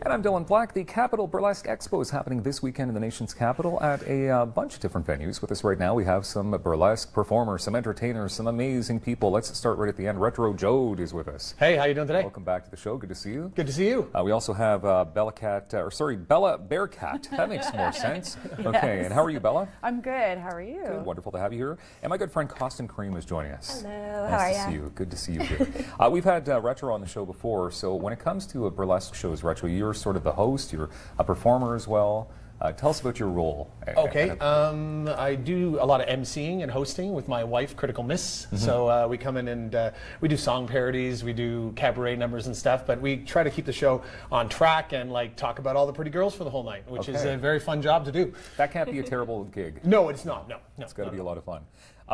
And I'm Dylan Black. The Capital Burlesque Expo is happening this weekend in the nation's capital at a bunch of different venues. With us right now, we have some burlesque performers, some entertainers, some amazing people. Let's start right at the end. Retro Joad is with us. Hey, how you doing today? Welcome back to the show. Good to see you. Good to see you. We also have Bella Barecatt. That makes more sense. Yes. Okay, and how are you, Bella? I'm good. How are you? Good. Wonderful to have you here. And my good friend Koston Kreme is joining us. Hello. Nice How are to see you. Good to see you here. We've had Retro on the show before, so when it comes to burlesque shows, Retro, you're sort of the host. You're a performer as well. Tell us about your role. Okay, I do a lot of emceeing and hosting with my wife, Critical Miss. So we come in and we do song parodies, we do cabaret numbers and stuff, but we try to keep the show on track and like talk about all the pretty girls for the whole night, which is a very fun job to do. That can't be a terrible gig. No, it's not. No. It's got to be a lot of fun.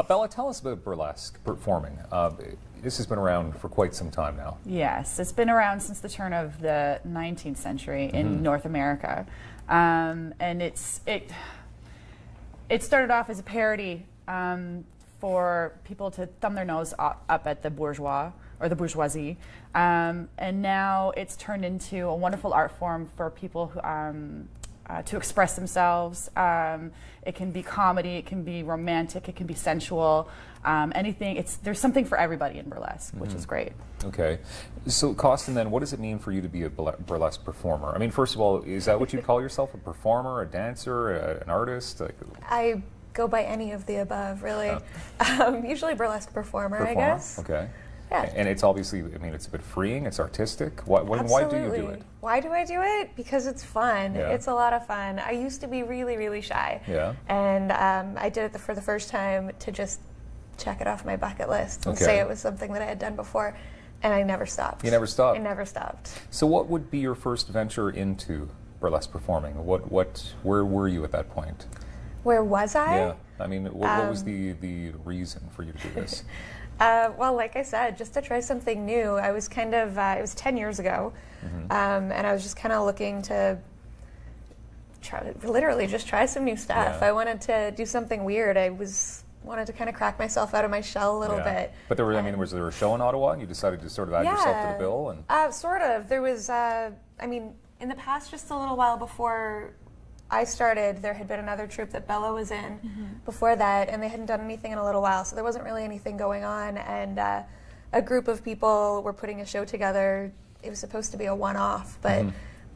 Bella, tell us about burlesque performing. This has been around for quite some time now. Yes, it's been around since the turn of the 19th century in North America. And it started off as a parody for people to thumb their nose up at the bourgeois or the bourgeoisie, and now it's turned into a wonderful art form for people who, to express themselves. It can be comedy, it can be romantic, it can be sensual, anything. There's something for everybody in burlesque, which is great. Okay. So, Koston, then, what does it mean for you to be a burlesque performer? I mean, first of all, is that what you call yourself? A performer, a dancer, an artist? Like, I go by any of the above, really. Usually burlesque performer, I guess. Okay. Yeah. And it's obviously, I mean, it's a bit freeing, it's artistic. Why do you do it? Why do I do it? Because it's fun. Yeah. It's a lot of fun. I used to be really, really shy. Yeah. And I did it for the first time to just check it off my bucket list and say it was something that I had done before. And I never stopped. You never stopped? I never stopped. So what would be your first venture into burlesque performing? Where were you at that point? Where was I? Yeah. I mean, what was the reason for you to do this? Well, like I said, just to try something new. I was kind of, it was 10 years ago, and I was just kind of looking to literally just try some new stuff. Yeah. I wanted to do something weird. Wanted to kind of crack myself out of my shell a little bit. But there was there a show in Ottawa and you decided to sort of add yourself to the bill? And sort of. There was, I mean, in the past, just a little while before I started, there had been another troupe that Bella was in before that, and they hadn't done anything in a little while, so there wasn't really anything going on, and a group of people were putting a show together. It was supposed to be a one-off, but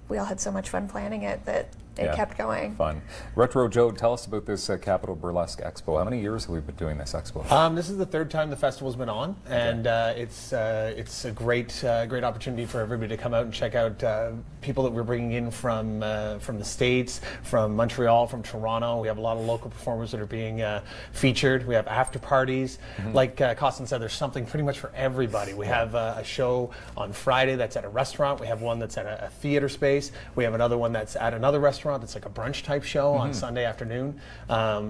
we all had so much fun planning it that it kept going. Fun. Retro Joad, tell us about this Capital Burlesque Expo. How many years have we been doing this expo? This is the third time the festival's been on, and it's a great opportunity for everybody to come out and check out people that we're bringing in from the States, from Montreal, from Toronto. We have a lot of local performers that are being featured. We have after parties. Like Koston said, there's something pretty much for everybody. We have a show on Friday that's at a restaurant. We have one that's at a theater space. We have another one that's at another restaurant. It's like a brunch type show on Sunday afternoon.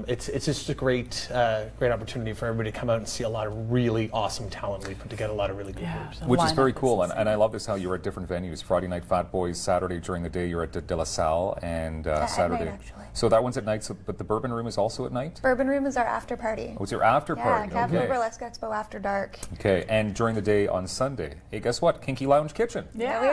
It's just a great opportunity for everybody to come out and see a lot of really awesome talent. We put together a lot of really good groups. Which is very cool, and I love this how you're at different venues. Friday night Fat Boys, Saturday during the day you're at De La Salle, and Saturday. At night, actually. So that one's at night, but the Bourbon Room is also at night? Bourbon Room is our after party. Oh, it's your after party. Yeah, Capital Burlesque Expo after dark. Okay, and during the day on Sunday, hey, guess what? Kinky Lounge Kitchen. Yeah, we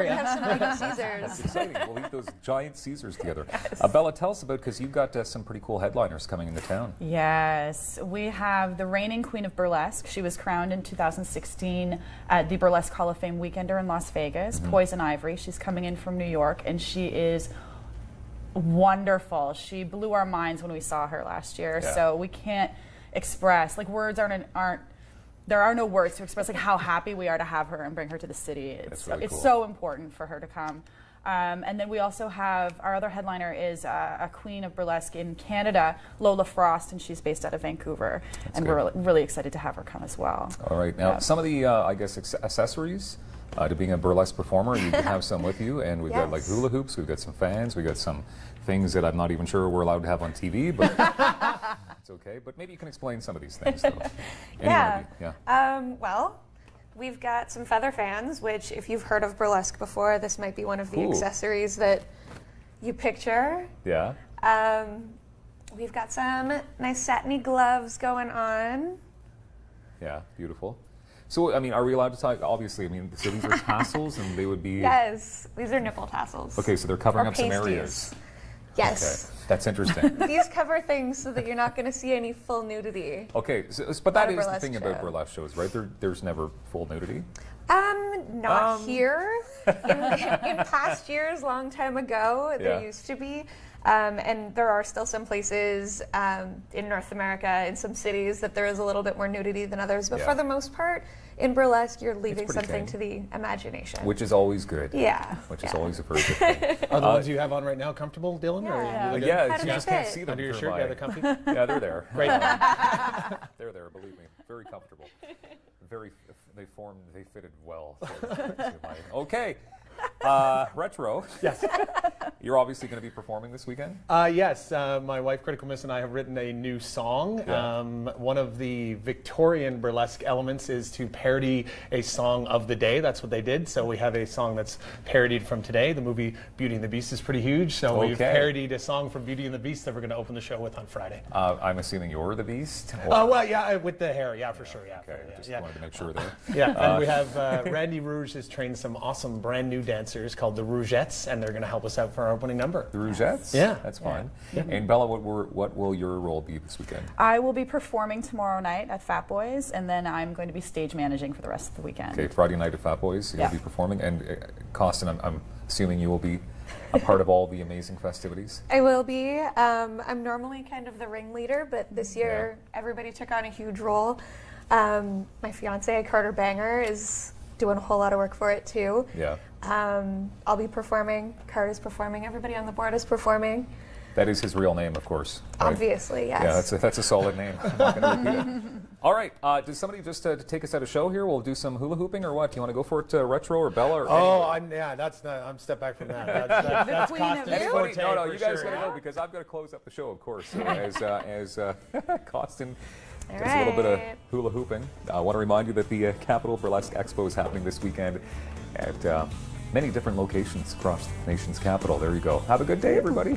have some big Caesars. That's exciting. We'll eat those giant Caesars together. Bella, tell us about, because you've got some pretty cool headliners coming into town. Yes, we have the reigning Queen of Burlesque. She was crowned in 2016 at the Burlesque Hall of Fame Weekender in Las Vegas. Poison Ivory. She's coming in from New York, and she is wonderful. She blew our minds when we saw her last year. So we can't express, like, words there are no words to express like how happy we are to have her and bring her to the city. It's so important for her to come. And then we also have our other headliner is a queen of burlesque in Canada, Lola Frost, and she's based out of Vancouver. We're really excited to have her come as well. All right. Now, some of the, I guess, accessories to being a burlesque performer, you have some with you, and we've got like hula hoops, we've got some fans, we've got some things that I'm not even sure we're allowed to have on TV, but it's okay. But maybe you can explain some of these things, though. Well, we've got some feather fans, which if you've heard of burlesque before, this might be one of the accessories that you picture. Yeah. We've got some nice satiny gloves going on. Yeah, beautiful. So, I mean, are we allowed to talk? Obviously, I mean, so these are tassels, and they would be. Yes, these are nipple tassels. Okay, so they're covering Or up some pasties. areas. Yes. Okay, that's interesting. These cover things so that you're not going to see any full nudity. Okay, so, but that At a is the burlesque thing show. about burlesque shows, right? There's never full nudity. Not here. In past years, long time ago, there used to be. And there are still some places in North America, in some cities, that there is a little bit more nudity than others. But for the most part, in burlesque, you're leaving something to the imagination. Which is always good. Yeah. Which is always a very good thing. Are the ones you have on right now comfortable, Dylan? Yeah. Or are you really good? Yeah, How do you they just can't fit? see them Under your through shirt, my- yeah, they're comfy. Yeah, they're there. Great. They're there, believe me. Very comfortable. They fitted well. Okay. Retro. Yes. You're obviously going to be performing this weekend? Yes, my wife, Critical Miss, and I have written a new song. Yeah. One of the Victorian burlesque elements is to parody a song of the day. That's what they did. So we have a song that's parodied from today. The movie Beauty and the Beast is pretty huge. So we've parodied a song from Beauty and the Beast that we're going to open the show with on Friday. I'm assuming you're the Beast? Well, yeah, with the hair, yeah, for sure, yeah. Okay, just wanted to make sure there. Yeah, and we have Randy Rouge has trained some awesome brand new dancers called the Rougettes, and they're going to help us out for our opening number. The Rougettes? Yeah. That's fine. Yeah. And Bella, what will your role be this weekend? I will be performing tomorrow night at Fat Boys, and then I'm going to be stage managing for the rest of the weekend. Okay, Friday night at Fat Boys, you'll be performing. And Koston, I'm assuming you will be a part of all the amazing festivities? I will be. I'm normally kind of the ringleader, but this year everybody took on a huge role. My fiance, Carter Banger, is doing a whole lot of work for it too. Yeah. I'll be performing. Carter's performing. Everybody on the board is performing. That is his real name, of course. Right? Obviously, yes. Yeah, that's a solid name. I'm not going to repeat it. All right. Does somebody just take us out of show here? We'll do some hula hooping or what? Do you want to go for it, Retro or Bella? Or I'm step back from that. That's queen of Koston's you? anybody? forte No, for you guys sure. got to go because I've got to close up the show, of course. So as Koston All does a little bit of right. hula hooping, I want to remind you that the Capital Burlesque Expo is happening this weekend at many different locations across the nation's capital. There you go. Have a good day, everybody.